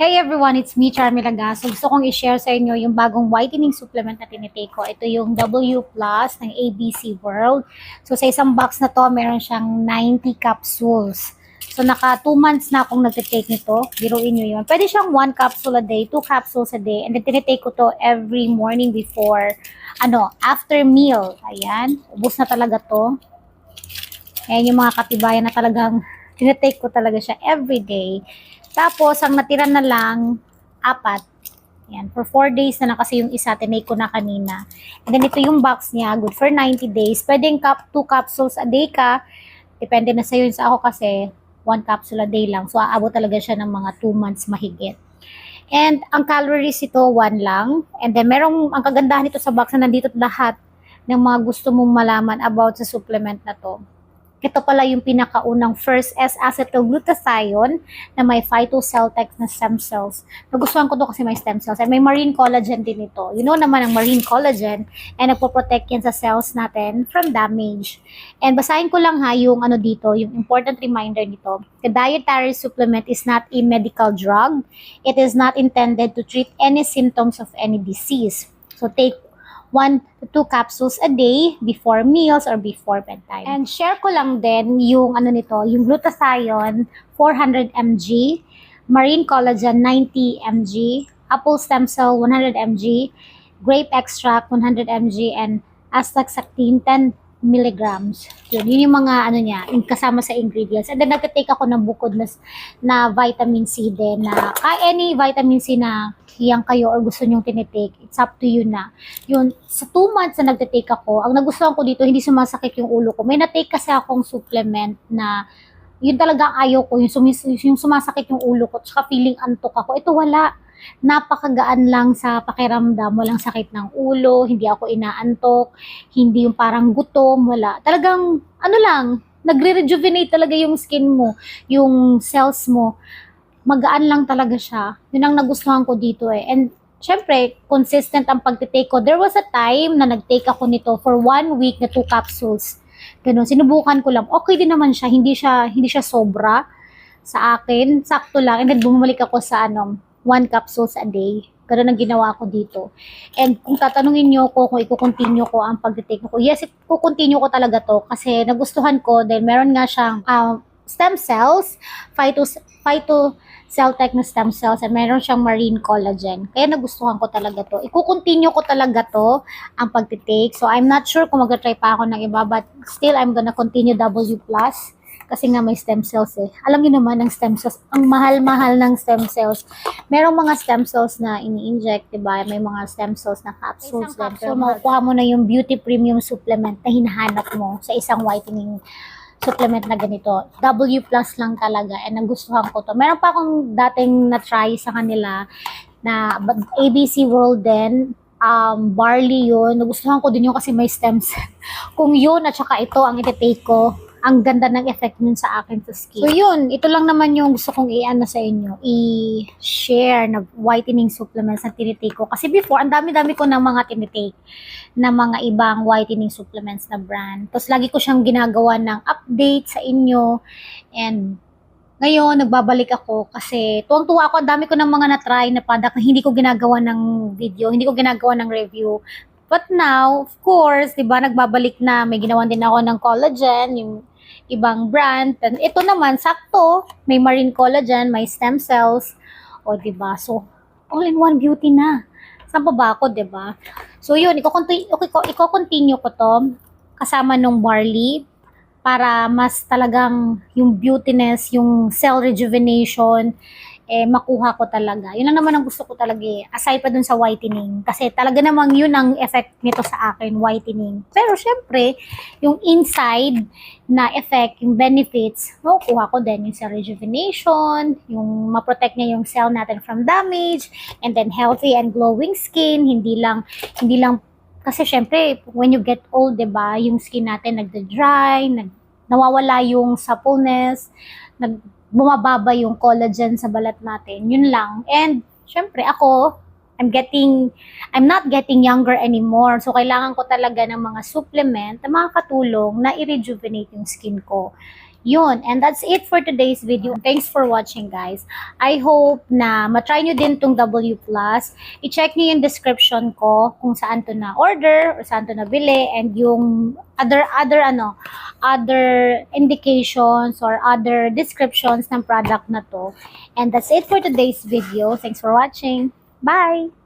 Hey everyone, it's me, Charmy Lagaso. Gusto kong i-share sa inyo yung bagong whitening supplement na tinitake ko. Ito yung W Plus ng ABC World. So sa isang box na to, meron siyang 90 capsules. So naka 2 months na akong nagtitake nito. Biruin nyo yun. Pwede siyang 1 capsule a day, 2 capsules a day. And then tinitake ko to every morning before, after meal. Ayan, ubos na talaga to. Ayan yung mga katibayan na talagang tinitake ko talaga siya every day. Tapos, ang natira na lang, 4. Yan, for 4 days na lang kasi yung isa, tinake ko na kanina. And then, ito yung box niya, good for 90 days. Pwedeng 2 capsules a day ka. Depende na sa'yo. Sa ako kasi, 1 capsule a day lang. So, aabot talaga siya ng mga 2 months mahigit. And, ang calories ito, 1 lang. And then, ang kagandahan nito sa box na nandito lahat ng mga gusto mong malaman about sa supplement na to. Ito pala yung pinakaunang first S-acetylglutathione na may phytoceltex na stem cells. Nagustuhan ko to kasi may stem cells. And may marine collagen din ito. You know naman ang marine collagen and nagpo-protect yan sa cells natin from damage. And basahin ko lang yung dito, yung important reminder nito. The dietary supplement is not a medical drug. It is not intended to treat any symptoms of any disease. So take 1 to 2 capsules a day before meals or before bedtime. And share ko lang din yung yung glutathione 400 mg, marine collagen 90 mg, apple stem cell 100 mg, grape extract 100 mg, and astaxanthin 10 milligrams. Yun yung mga yung kasama sa ingredients. And then nagtitake ako ng bukod na vitamin C din, na any vitamin C na hiyang kayo or gusto nyong tinitake, it's up to you na. Yun, sa 2 months na nagtitake ako, ang nagustuhan ko dito, hindi sumasakit yung ulo ko. May natake kasi akong supplement na yun talagang ayaw ko, yung sumasakit yung ulo ko, tsaka feeling antok ako. Ito wala. Napakagaan lang sa pakiramdam, walang sakit ng ulo, hindi ako inaantok, hindi yung parang gutom, wala. Talagang, nagre-rejuvenate talaga yung skin mo, yung cells mo. Magaan lang talaga siya. Yun ang nagustuhan ko dito eh. And syempre, consistent ang pagtitake ko. There was a time na nagtake ako nito for 1 week na 2 capsules. Ganun, sinubukan ko lang. Okay din naman siya, hindi siya sobra sa akin. Sakto lang. And then bumalik ako sa 1 capsules a day. Ganun ang ginawa ko dito. And kung tatanungin nyo ko kung i-continue ko ang pagtitake ko, yes, i-continue ko talaga to kasi nagustuhan ko. Then meron nga siyang stem cells, phytoceltex na stem cells, and meron siyang marine collagen. Kaya nagustuhan ko talaga to. I-continue ko talaga to ang pagtitake. So I'm not sure kung mag-try pa ako ng iba, but still I'm gonna continue W+. Kasi nga may stem cells eh. Alam niyo naman ang stem cells, ang mahal-mahal ng stem cells. Merong mga stem cells na ini-inject, diba? May mga stem cells na capsules din. So makukuha mo na yung beauty premium supplement na hinahanap mo sa isang whitening supplement na ganito. W plus lang talaga. And nagustuhan ko to. Meron pa akong dating na-try sa kanila na ABC World din. Barley yun. Nagustuhan ko din yun kasi may stem cell. Kung yun at saka ito ang iti-take ko, ang ganda ng effect nun sa akin sa skin. So yun, ito lang naman yung gusto kong sa inyo, i-share na whitening supplements na tinitake ko. Kasi before, ang dami-dami ko ng mga tinitake na mga ibang whitening supplements na brand. Tapos lagi ko siyang ginagawa ng update sa inyo. And ngayon, nagbabalik ako kasi tuwang-tuwa ako. Ang dami ko ng mga na-try na product na hindi ko ginagawa ng video, hindi ko ginagawa ng review. But now, of course, diba, nagbabalik na. May ginawan din ako ng collagen, yung ibang brand. And ito naman, sakto, may marine collagen, may stem cells. O, diba? So, all-in-one beauty na. Saan pa ba ako, diba? So, yun, i-continue ko to kasama nung barley para mas talagang yung beautiness, yung cell rejuvenation, makuha ko talaga. Yun lang naman ang gusto ko talaga aside pa dun sa whitening. Kasi talaga namang yun ang effect nito sa akin, whitening. Pero syempre, yung inside na effect, yung benefits, makukuha ko din yung cell rejuvenation, yung ma-protect niya yung cell natin from damage, and then healthy and glowing skin, hindi lang kasi syempre, when you get old, diba, yung skin natin nagda-dry, nawawala yung suppleness, bumababa yung collagen sa balat natin. Yun lang. And, syempre, ako, I'm not getting younger anymore. So, kailangan ko talaga ng mga supplement na makakatulong na i-rejuvenate yung skin ko. Yun, and that's it for today's video. Thanks for watching, guys. I hope na matry nyo din tong W+. I-check nyo yung description ko kung saan to na order or saan to nabili, and yung other indications or other descriptions ng product na to. And that's it for today's video. Thanks for watching. Bye!